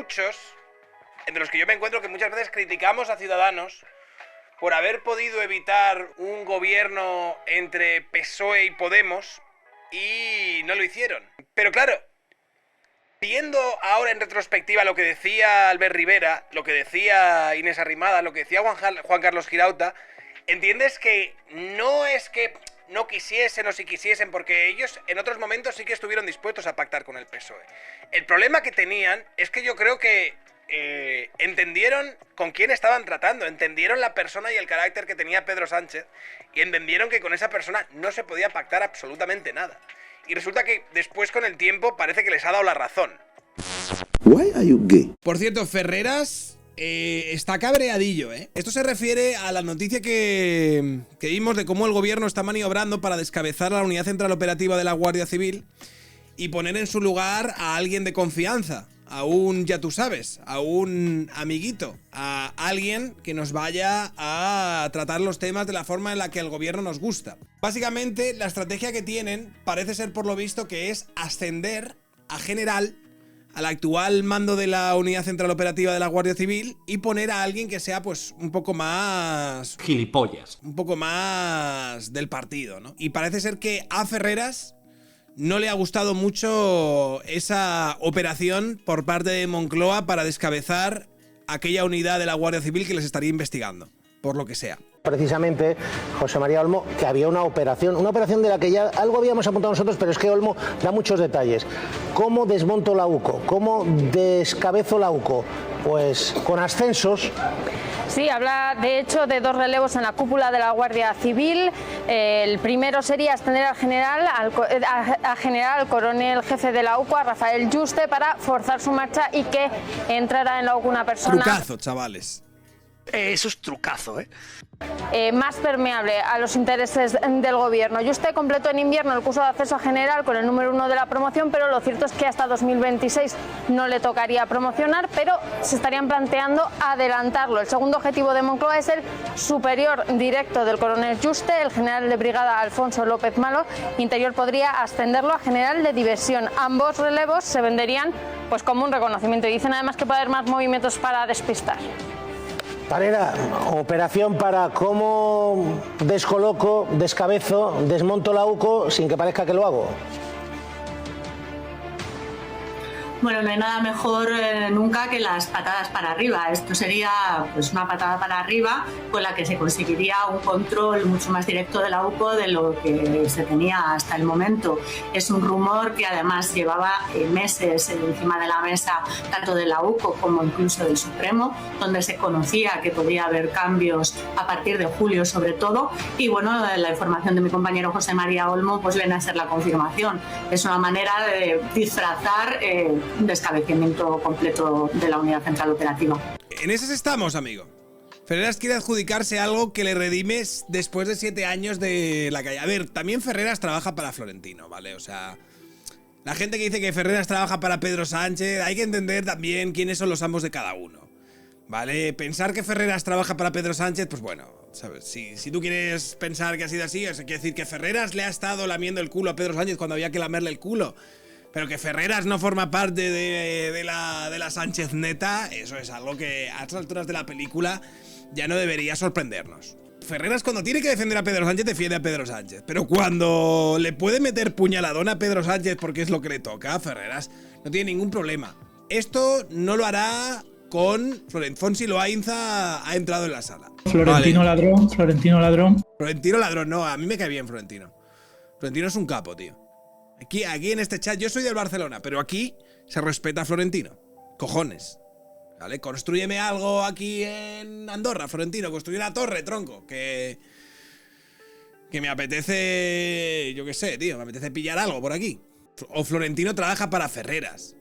muchos, entre los que yo me encuentro, que muchas veces criticamos a Ciudadanos por haber podido evitar un gobierno entre PSOE y Podemos y no lo hicieron. Pero claro, viendo ahora en retrospectiva lo que decía Albert Rivera, lo que decía Inés Arrimada, lo que decía Juan Carlos Girauta, entiendes que no es que no quisiesen o si quisiesen, porque ellos en otros momentos sí que estuvieron dispuestos a pactar con el PSOE. El problema que tenían es que yo creo que entendieron con quién estaban tratando, entendieron la persona y el carácter que tenía Pedro Sánchez y entendieron que con esa persona no se podía pactar absolutamente nada. Y resulta que después con el tiempo parece que les ha dado la razón. Why are you gay? Por cierto, Ferreras está cabreadillo, ¿eh? Esto se refiere a la noticia que vimos de cómo el gobierno está maniobrando para descabezar la unidad central operativa de la Guardia Civil y poner en su lugar a alguien de confianza, a un, ya tú sabes, a un amiguito, a alguien que nos vaya a tratar los temas de la forma en la que el gobierno nos gusta. Básicamente, la estrategia que tienen parece ser, por lo visto, que es ascender a general al actual mando de la unidad central operativa de la Guardia Civil y poner a alguien que sea, pues, un poco más... gilipollas. Un poco más del partido, ¿no? Y parece ser que a Ferreras no le ha gustado mucho esa operación por parte de Moncloa para descabezar aquella unidad de la Guardia Civil que les estaría investigando, por lo que sea. Precisamente, José María Olmo, que había una operación de la que ya algo habíamos apuntado nosotros, pero es que Olmo da muchos detalles. ¿Cómo desmonto la UCO? ¿Cómo descabezo la UCO? Pues con ascensos. Sí, habla de hecho de 2 relevos en la cúpula de la Guardia Civil. El primero sería ascender al general, al coronel jefe de la UCO, a Rafael Yuste, para forzar su marcha y que entrara en la UCO una persona... Trucazo, chavales. Eso es trucazo, ¿eh? Más permeable a los intereses del gobierno. Yuste completó en invierno el curso de acceso a general con el número 1 de la promoción, pero lo cierto es que hasta 2026 no le tocaría promocionar, pero se estarían planteando adelantarlo. El segundo objetivo de Moncloa es el superior directo del coronel Yuste, el general de brigada Alfonso López Malo. Interior podría ascenderlo a general de división. Ambos relevos se venderían pues como un reconocimiento y dicen además que puede haber más movimientos para despistar. Parera, operación para cómo descoloco, descabezo, desmonto la UCO sin que parezca que lo hago. Bueno, no hay nada mejor nunca que las patadas para arriba. Esto sería pues una patada para arriba con la que se conseguiría un control mucho más directo de la UCO de lo que se tenía hasta el momento. Es un rumor que además llevaba meses encima de la mesa, tanto de la UCO como incluso del Supremo, donde se conocía que podía haber cambios a partir de julio sobre todo. Y bueno, la información de mi compañero José María Olmo pues viene a ser la confirmación. Es una manera de disfrazar un descabezamiento completo de la unidad central operativa. En esas estamos, amigo. Ferreras quiere adjudicarse algo que le redimes después de 7 años de la calle. A ver, también Ferreras trabaja para Florentino, ¿vale? O sea, la gente que dice que Ferreras trabaja para Pedro Sánchez, hay que entender también quiénes son los amos de cada uno, ¿vale? Pensar que Ferreras trabaja para Pedro Sánchez, pues bueno, ¿sabes? Si tú quieres pensar que ha sido así, eso quiere decir que Ferreras le ha estado lamiendo el culo a Pedro Sánchez cuando había que lamerle el culo. Pero que Ferreras no forma parte de la Sánchez neta, eso es algo que a estas alturas de la película ya no debería sorprendernos. Ferreras cuando tiene que defender a Pedro Sánchez, defiende a Pedro Sánchez. Pero cuando le puede meter puñaladón a Pedro Sánchez porque es lo que le toca, Ferreras no tiene ningún problema. Esto no lo hará con Florentino. Fonsi Loainza ha entrado en la sala. Florentino vale. Ladrón, Florentino ladrón. Florentino ladrón, no, a mí me cae bien Florentino. Florentino es un capo, tío. Aquí en este chat, yo soy del Barcelona, pero aquí se respeta a Florentino. Cojones. ¿Vale? Constrúyeme algo aquí en Andorra, Florentino. Construye una torre, tronco. Que me apetece, yo qué sé, tío. Me apetece pillar algo por aquí. O Florentino trabaja para Ferreras.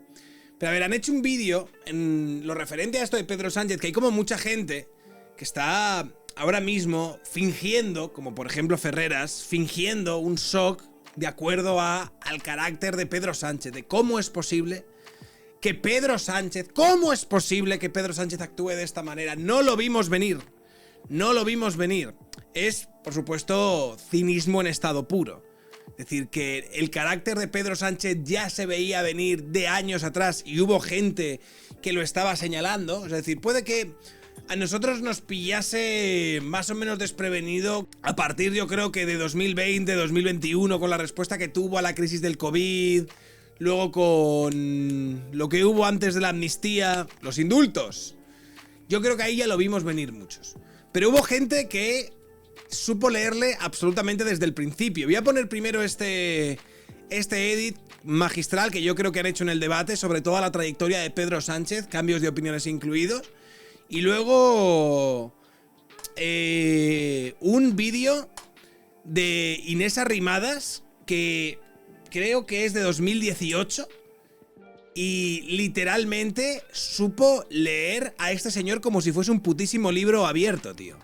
Pero a ver, han hecho un vídeo en lo referente a esto de Pedro Sánchez, que hay como mucha gente que está ahora mismo fingiendo, como por ejemplo Ferreras, fingiendo un shock de acuerdo al carácter de Pedro Sánchez, de cómo es posible que Pedro Sánchez actúe de esta manera. No lo vimos venir. No lo vimos venir. Es, por supuesto, cinismo en estado puro. Es decir, que el carácter de Pedro Sánchez ya se veía venir de años atrás y hubo gente que lo estaba señalando. Es decir, puede que a nosotros nos pillase más o menos desprevenido a partir, yo creo que de 2020, 2021, con la respuesta que tuvo a la crisis del COVID, luego con lo que hubo antes de la amnistía, los indultos. Yo creo que ahí ya lo vimos venir muchos. Pero hubo gente que supo leerle absolutamente desde el principio. Voy a poner primero este edit magistral que yo creo que han hecho en el debate sobre toda la trayectoria de Pedro Sánchez, cambios de opiniones incluidos. Y luego un vídeo de Inés Arrimadas que creo que es de 2018 y literalmente supo leer a este señor como si fuese un putísimo libro abierto, tío.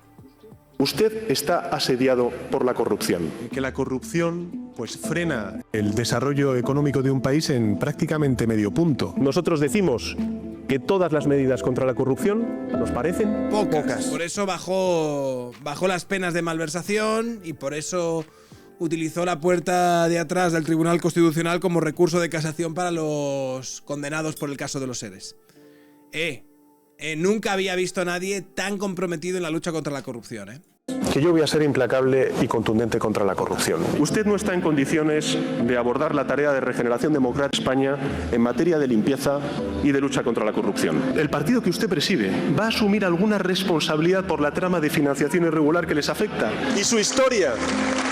Usted está asediado por la corrupción. Que la corrupción pues frena el desarrollo económico de un país en prácticamente medio punto. Nosotros decimos que todas las medidas contra la corrupción nos parecen pocas. Por eso bajó las penas de malversación y por eso utilizó la puerta de atrás del Tribunal Constitucional como recurso de casación para los condenados por el caso de los seres. Nunca había visto a nadie tan comprometido en la lucha contra la corrupción, Que yo voy a ser implacable y contundente contra la corrupción. Usted no está en condiciones de abordar la tarea de regeneración democrática de España en materia de limpieza y de lucha contra la corrupción. El partido que usted preside va a asumir alguna responsabilidad por la trama de financiación irregular que les afecta. Y su historia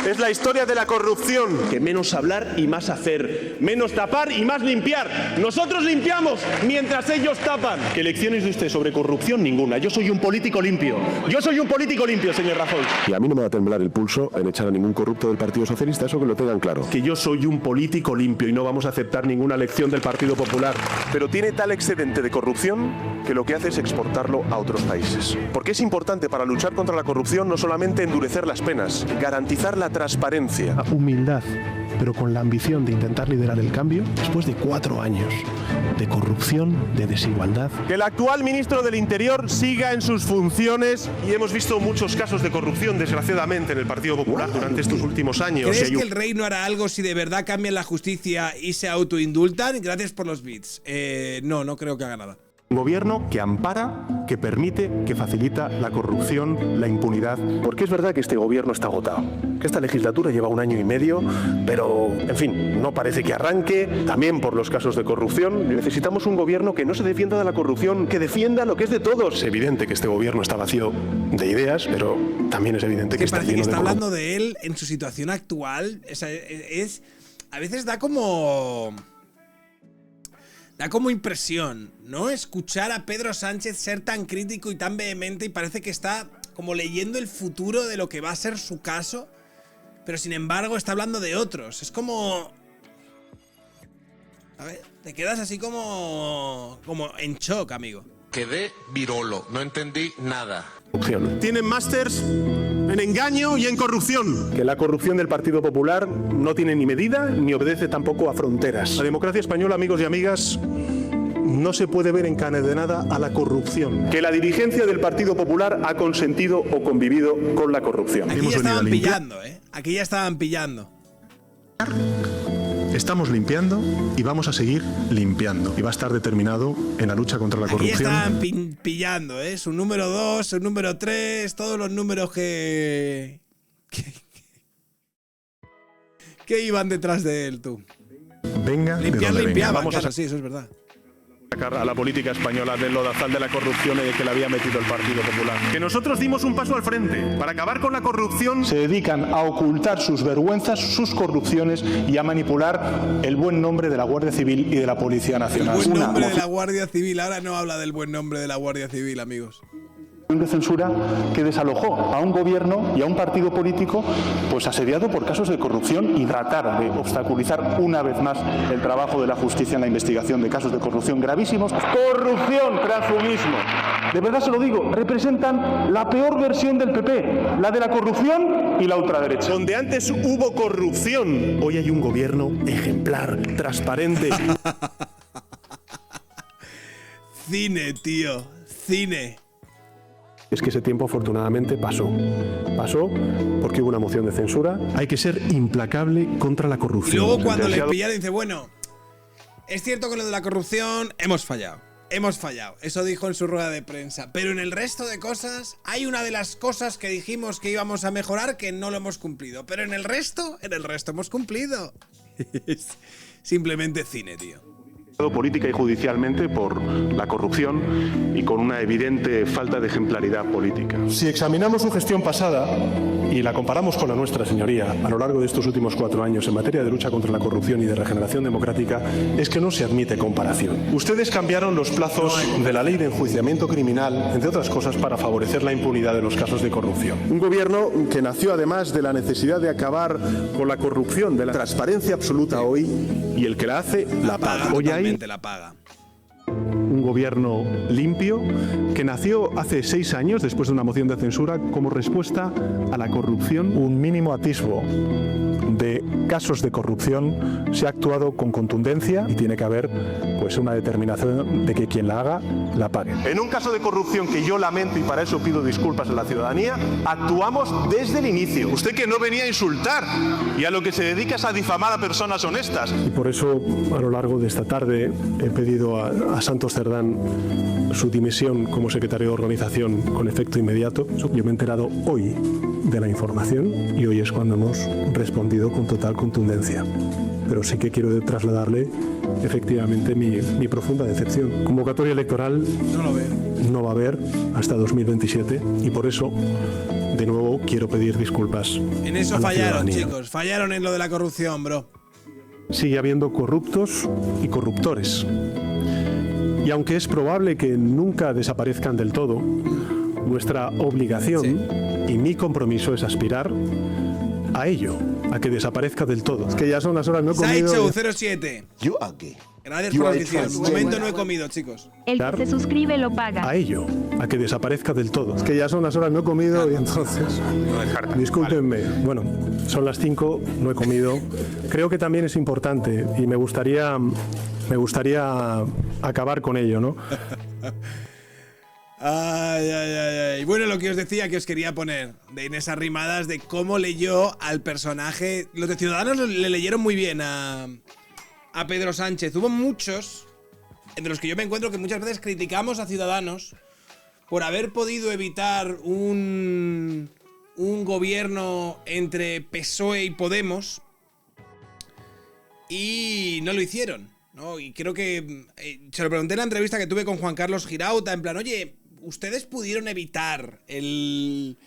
es la historia de la corrupción. Que menos hablar y más hacer. Menos tapar y más limpiar. Nosotros limpiamos mientras ellos tapan. ¿Qué lecciones de usted sobre corrupción? Ninguna. Yo soy un político limpio. Yo soy un político limpio, señor Rajoy. Y a mí no me va a temblar el pulso en echar a ningún corrupto del Partido Socialista, eso que lo tengan claro. Que yo soy un político limpio y no vamos a aceptar ninguna lección del Partido Popular. Pero tiene tal excedente de corrupción que lo que hace es exportarlo a otros países. Porque es importante para luchar contra la corrupción no solamente endurecer las penas, garantizar la transparencia. Humildad, pero con la ambición de intentar liderar el cambio después de 4 años de corrupción, de desigualdad. Que el actual ministro del Interior siga en sus funciones y hemos visto muchos casos de corrupción, desgraciadamente, en el Partido Popular durante estos últimos años. ¿Crees que el rey no hará algo si de verdad cambian la justicia y se autoindultan? Gracias por los bits. No creo que haga nada. Un gobierno que ampara, que permite, que facilita la corrupción, la impunidad. Porque es verdad que este gobierno está agotado, que esta legislatura lleva 1 año y medio, pero, en fin, no parece que arranque, también por los casos de corrupción. Necesitamos un gobierno que no se defienda de la corrupción, que defienda lo que es de todos. Es evidente que este gobierno está vacío de ideas, pero también es evidente que está lleno de está hablando de él en su situación actual. A veces da como impresión, ¿no? Escuchar a Pedro Sánchez ser tan crítico y tan vehemente y parece que está como leyendo el futuro de lo que va a ser su caso, pero sin embargo está hablando de otros. Es como... A ver, te quedas así como en shock, amigo. Quedé virolo, no entendí nada. Tienen másters en engaño y en corrupción. Que la corrupción del Partido Popular no tiene ni medida ni obedece tampoco a fronteras. La democracia española, amigos y amigas, no se puede ver encadenada a la corrupción. Que la dirigencia del Partido Popular ha consentido o convivido con la corrupción. Aquí ya estaban pillando, Aquí ya estaban pillando. Estamos limpiando y vamos a seguir limpiando. Y va a estar determinado en la lucha contra la corrupción. Aquí estaban pillando, su número 2, su número 3, todos los números que iban detrás de él, tú. Venga, limpiaban, vamos claro, a sí, eso es verdad. Sacar a la política española del lodazal de la corrupción en el que la había metido el Partido Popular. Que nosotros dimos un paso al frente para acabar con la corrupción. Se dedican a ocultar sus vergüenzas, sus corrupciones y a manipular el buen nombre de la Guardia Civil y de la Policía Nacional. El buen nombre de la Guardia Civil. Ahora no habla del buen nombre de la Guardia Civil, amigos. De censura que desalojó a un gobierno y a un partido político pues asediado por casos de corrupción y tratar de obstaculizar una vez más el trabajo de la justicia en la investigación de casos de corrupción gravísimos. Corrupción, transfugismo. De verdad se lo digo, representan la peor versión del PP, la de la corrupción y la ultraderecha. Donde antes hubo corrupción, hoy hay un gobierno ejemplar, transparente. Cine, tío, cine. Es que ese tiempo afortunadamente pasó. Pasó porque hubo una moción de censura. Hay que ser implacable contra la Y corrupción. luego cuando le pillaron dice, bueno, es cierto que lo de la corrupción hemos fallado. Hemos fallado. Eso dijo en su rueda de prensa. Pero en el resto de cosas, hay una de las cosas que dijimos que íbamos a mejorar que no lo hemos cumplido. Pero en el resto hemos cumplido. Es simplemente cine, tío. Política y judicialmente por la corrupción y con una evidente falta de ejemplaridad política. Si examinamos su gestión pasada y la comparamos con la nuestra, señoría, a lo largo de estos últimos 4 años en materia de lucha contra la corrupción y de regeneración democrática, es que no se admite comparación. Ustedes cambiaron los plazos de la ley de enjuiciamiento criminal, entre otras cosas, para favorecer la impunidad de los casos de corrupción. Un gobierno que nació además de la necesidad de acabar con la corrupción, de la transparencia absoluta hoy, y el que la hace, la paga. Hoy hay la paga. un gobierno limpio que nació hace 6 años después de una moción de censura como respuesta a la corrupción. Un mínimo atisbo de casos de corrupción se ha actuado con contundencia y tiene que haber pues una determinación de que quien la haga la pague. En un caso de corrupción que yo lamento y para eso pido disculpas a la ciudadanía, actuamos desde el inicio. Usted que no venía a insultar y a lo que se dedica es a difamar a personas honestas. Y por eso a lo largo de esta tarde he pedido a Santos Cerdán su dimisión como secretario de organización con efecto inmediato. Yo me he enterado hoy de la información y hoy es cuando hemos respondido con total contundencia. Pero sí que quiero trasladarle efectivamente mi profunda decepción. Convocatoria electoral no va a haber hasta 2027 y por eso de nuevo quiero pedir disculpas. En eso fallaron, chicos. Fallaron en lo de la corrupción, bro. Sigue habiendo corruptos y corruptores. Y aunque es probable que nunca desaparezcan del todo, nuestra obligación y mi compromiso es aspirar a ello, a que desaparezca del todo. Es que ya son las horas, no he comido. Sideshow 07. You are gay. Gracias por la audición. De momento no he comido, chicos. El que se suscribe lo paga. A ello, a que desaparezca del todo. Es que ya son las horas, no he comido y entonces. Discúlpenme. Bueno, son las 5, no he comido. Creo que también es importante y me gustaría acabar con ello, ¿no? Ay, ay, ay, ay. Bueno, lo que os decía que os quería poner de Inés Arrimadas, de cómo leyó al personaje. Los de Ciudadanos le leyeron muy bien a Pedro Sánchez. Hubo muchos, entre los que yo me encuentro, que muchas veces criticamos a Ciudadanos por haber podido evitar un gobierno entre PSOE y Podemos y no lo hicieron, ¿no? Y creo que se lo pregunté en la entrevista que tuve con Juan Carlos Girauta, en plan, oye, ustedes pudieron evitar el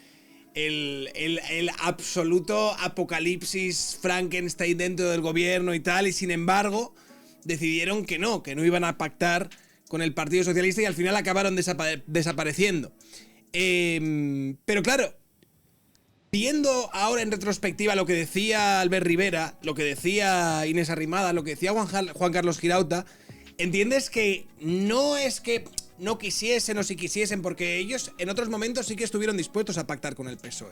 absoluto apocalipsis Frankenstein dentro del gobierno y tal, y sin embargo decidieron que no iban a pactar con el Partido Socialista y al final acabaron desapareciendo. Pero claro, viendo ahora en retrospectiva lo que decía Albert Rivera, lo que decía Inés Arrimadas, lo que decía Juan Carlos Girauta, entiendes que no es que no quisiesen o si quisiesen, porque ellos en otros momentos sí que estuvieron dispuestos a pactar con el PSOE.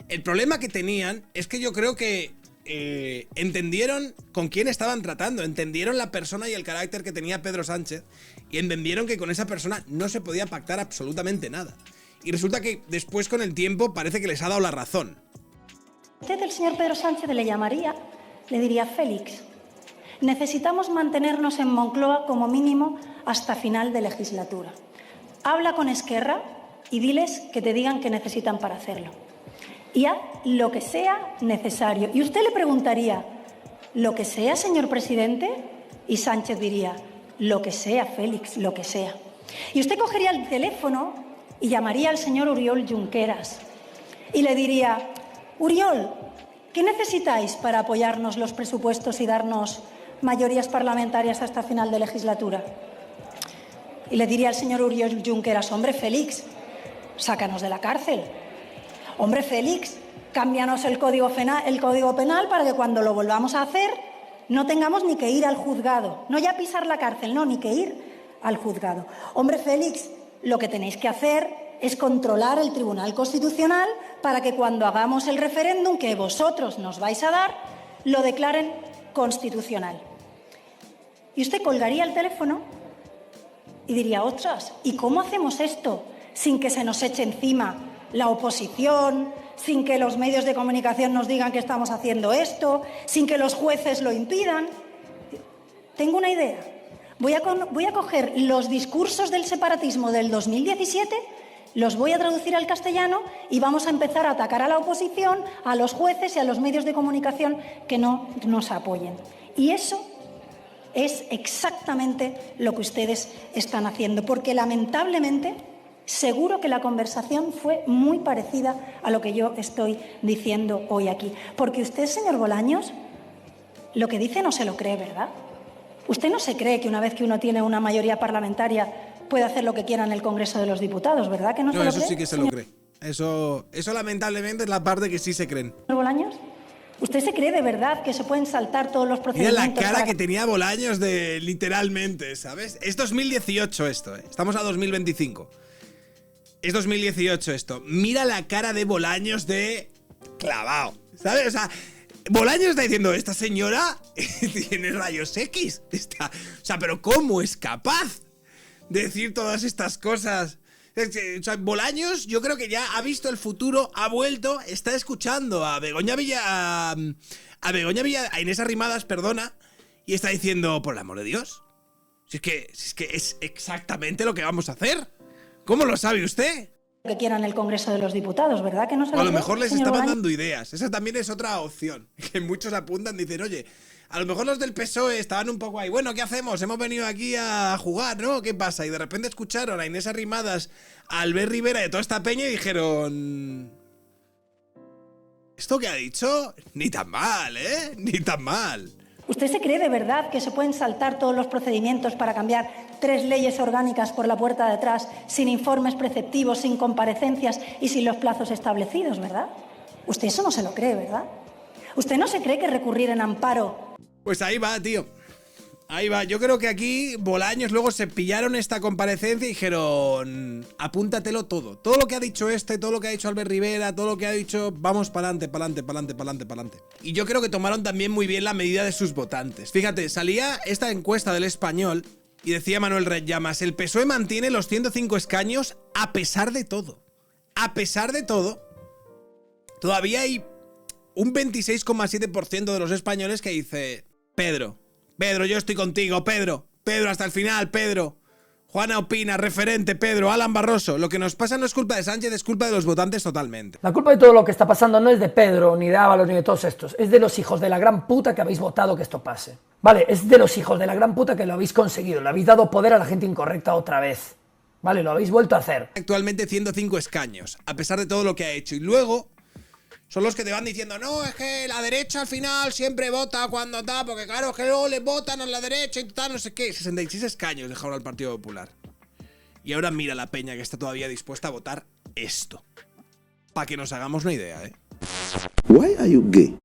El problema que tenían es que yo creo que entendieron con quién estaban tratando, entendieron la persona y el carácter que tenía Pedro Sánchez y entendieron que con esa persona no se podía pactar absolutamente nada. Y resulta que después con el tiempo parece que les ha dado la razón. Usted, el señor Pedro Sánchez, le llamaría, le diría: Félix, necesitamos mantenernos en Moncloa como mínimo hasta final de legislatura. Habla con Esquerra y diles que te digan qué necesitan para hacerlo. Y haz lo que sea necesario. Y usted le preguntaría: ¿lo que sea, señor presidente? Y Sánchez diría: lo que sea, Félix, lo que sea. Y usted cogería el teléfono y llamaría al señor Oriol Junqueras y le diría: Oriol, ¿qué necesitáis para apoyarnos los presupuestos y darnos mayorías parlamentarias hasta final de legislatura? Y le diría al señor Oriol Junqueras: hombre, Félix, sácanos de la cárcel. Hombre, Félix, cámbianos el código penal para que cuando lo volvamos a hacer no tengamos ni que ir al juzgado. No ya pisar la cárcel, no, ni que ir al juzgado. Hombre, Félix, lo que tenéis que hacer es controlar el Tribunal Constitucional para que cuando hagamos el referéndum que vosotros nos vais a dar, lo declaren constitucional. Y usted colgaría el teléfono y diría: ostras, ¿y cómo hacemos esto sin que se nos eche encima la oposición, sin que los medios de comunicación nos digan que estamos haciendo esto, sin que los jueces lo impidan. Tengo una idea. Voy a coger los discursos del separatismo del 2017, los voy a traducir al castellano y vamos a empezar a atacar a la oposición, a los jueces y a los medios de comunicación que no nos apoyen. Y eso es exactamente lo que ustedes están haciendo, porque lamentablemente seguro que la conversación fue muy parecida a lo que yo estoy diciendo hoy aquí. Porque usted, señor Bolaños, lo que dice no se lo cree, ¿verdad? Usted no se cree que una vez que uno tiene una mayoría parlamentaria puede hacer lo que quiera en el Congreso de los Diputados, ¿verdad? ¿Que no se lo cree? Eso sí que se lo cree. Eso lamentablemente es la parte que sí se creen. Señor Bolaños, ¿usted se cree de verdad que se pueden saltar todos los procedimientos? Mira la cara que tenía Bolaños de literalmente, ¿sabes? Es 2018 esto, ¿eh? Estamos a 2025. Es 2018 esto. Mira la cara de Bolaños de clavado, ¿sabes? O sea, Bolaños está diciendo, esta señora tiene rayos X. O sea, pero ¿cómo es capaz de decir todas estas cosas? O sea, Bolaños yo creo que ya ha visto el futuro, ha vuelto, está escuchando a Begoña Villa, a Inés Arrimadas, perdona, y está diciendo, por el amor de Dios, si es que es exactamente lo que vamos a hacer. ¿Cómo lo sabe usted? Que quieran el Congreso de los Diputados, ¿verdad? Que no se lo A lo cree, mejor les señor estaban Bolaños. dando ideas. Esa también es otra opción. Que muchos apuntan, dicen, oye, a lo mejor los del PSOE estaban un poco ahí. Bueno, ¿qué hacemos? Hemos venido aquí a jugar, ¿no? ¿Qué pasa? Y de repente escucharon a Inés Arrimadas, a Albert Rivera y toda esta peña y dijeron... ¿Esto que ha dicho? Ni tan mal, ¿eh? Ni tan mal. ¿Usted se cree de verdad que se pueden saltar todos los procedimientos para cambiar 3 leyes orgánicas por la puerta de atrás, sin informes preceptivos, sin comparecencias y sin los plazos establecidos, verdad? Usted eso no se lo cree, ¿verdad? ¿Usted no se cree que recurrir en amparo? Pues ahí va, tío. Ahí va. Yo creo que aquí Bolaños luego se pillaron esta comparecencia y dijeron, apúntatelo todo. Todo lo que ha dicho todo lo que ha dicho Albert Rivera, todo lo que ha dicho, vamos para adelante, para adelante, para adelante, para adelante, para adelante. Y yo creo que tomaron también muy bien la medida de sus votantes. Fíjate, salía esta encuesta del Español y decía Manuel Red Llamas, el PSOE mantiene los 105 escaños a pesar de todo. A pesar de todo, todavía hay un 26,7% de los españoles que dice, Pedro, yo estoy contigo, Pedro, hasta el final, Pedro. Juana opina, referente, Pedro, Alan Barroso. Lo que nos pasa no es culpa de Sánchez, es culpa de los votantes totalmente. La culpa de todo lo que está pasando no es de Pedro, ni de Ábalos, ni de todos estos. Es de los hijos de la gran puta que habéis votado que esto pase. Vale, es de los hijos de la gran puta que lo habéis conseguido. Le habéis dado poder a la gente incorrecta otra vez. Vale, lo habéis vuelto a hacer. Actualmente 105 escaños, a pesar de todo lo que ha hecho. Y luego... son los que te van diciendo, no, es que la derecha al final siempre vota cuando está, porque claro, es que luego le votan a la derecha y tal, no sé qué. 66 escaños dejaron al Partido Popular. Y ahora mira la peña que está todavía dispuesta a votar esto. Para que nos hagamos una idea, ¿eh? Why are you gay?